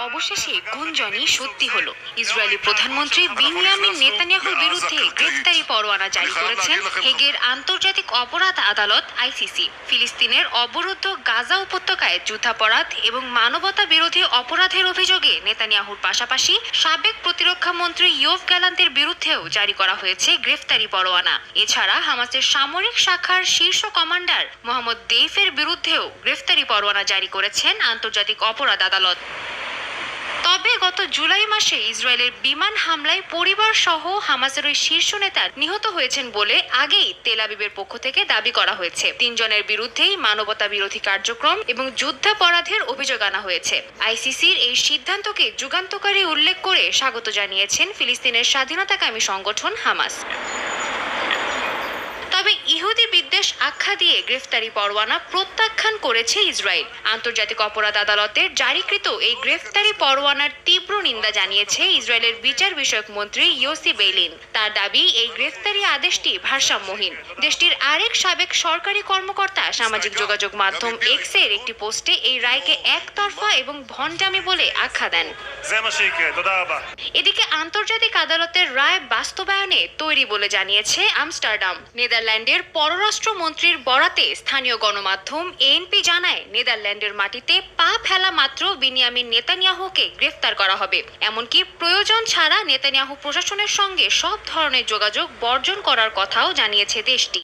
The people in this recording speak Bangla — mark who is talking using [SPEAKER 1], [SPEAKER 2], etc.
[SPEAKER 1] অবশেষে গুঞ্জনই সত্যি হলো। ইসরায়েলি প্রধানমন্ত্রী বিনিয়ামিন নেতানিয়াহুর বিরুদ্ধে গ্রেফতারি পরোয়ানা জারি করেছেন হেগের আন্তর্জাতিক অপরাধ আদালত আইসিসি। ফিলিস্তিনের অবরুদ্ধ গাজা উপত্যকায় যুদ্ধাপরাধ এবং মানবতা বিরোধী অপরাধের অভিযোগে নেতানিয়াহুর পাশাপাশি সাবেক প্রতিরক্ষা মন্ত্রী ইয়োভ গ্যালান্তের বিরুদ্ধেও জারি করা হয়েছে গ্রেফতারি পরোয়ানা। এছাড়া হামাসের সামরিক শাখার শীর্ষ কমান্ডার মোহাম্মদ দেইফের বিরুদ্ধেও গ্রেফতারি পরোয়ানা জারি করেছেন আন্তর্জাতিক অপরাধ আদালত। তবে গত জুলাই মাসে ইসরায়েলের বিমান হামলায় পরিবার সহ হামাসের ওই শীর্ষ নেতা নিহত হয়েছেন বলে আগেই তেল আবিবের পক্ষ থেকে দাবি করা হয়েছে। 3 জনের বিরুদ্ধেই মানবতা বিরোধী কার্যক্রম এবং যুদ্ধাপরাধের অভিযোগ আনা হয়েছে। আইসিসির এই সিদ্ধান্তকে যুগান্তকারী উল্লেখ করে স্বাগত জানিয়েছেন ফিলিস্তিনের স্বাধীনতাকামী সংগঠন হামাস। তবে ইহুদি বিদ্বেষ আখ্যা দিয়ে গ্রেফতারি পরোয়ানা প্রত্যাখ্যান করেছে ইসরায়েল। আন্তর্জাতিক অপরাধ আদালতের জারিকৃত এই গ্রেফতারি পরোয়ানার তীব্র নিন্দা জানিয়েছে ইসরায়েলের বিচার বিষয়ক মন্ত্রী ইয়োসি বেইলিন। তার দাবি, এই গ্রেফতারি আদেশটি ভারসাম্যহীন। দেশটির আরেক সাবেক সরকারি কর্মকর্তা সামাজিক যোগাযোগ মাধ্যম এক্সের একটি পোস্টে এই রায়কে একতরফা এবং ভণ্ডামি বলে আখ্যা দেন। এদিকে আন্তর্জাতিক আদালতের রায় বাস্তবায়নে তৈরি বলে জানিয়েছে আমস্টারডাম। নেদারল্যান্ডের পররাষ্ট্রমন্ত্রীর বরাতে স্থানীয় গণমাধ্যম এএনপি জানায়, নেদারল্যান্ডের মাটিতে পা ফেলা মাত্র বিনিয়ামিন নেতানিয়াহুকে গ্রেফতার করা হবে। এমনকি প্রয়োজন ছাড়া নেতানিয়াহু প্রশাসনের সঙ্গে সব ধরনের যোগাযোগ বর্জন করার কথাও জানিয়েছে দেশটি।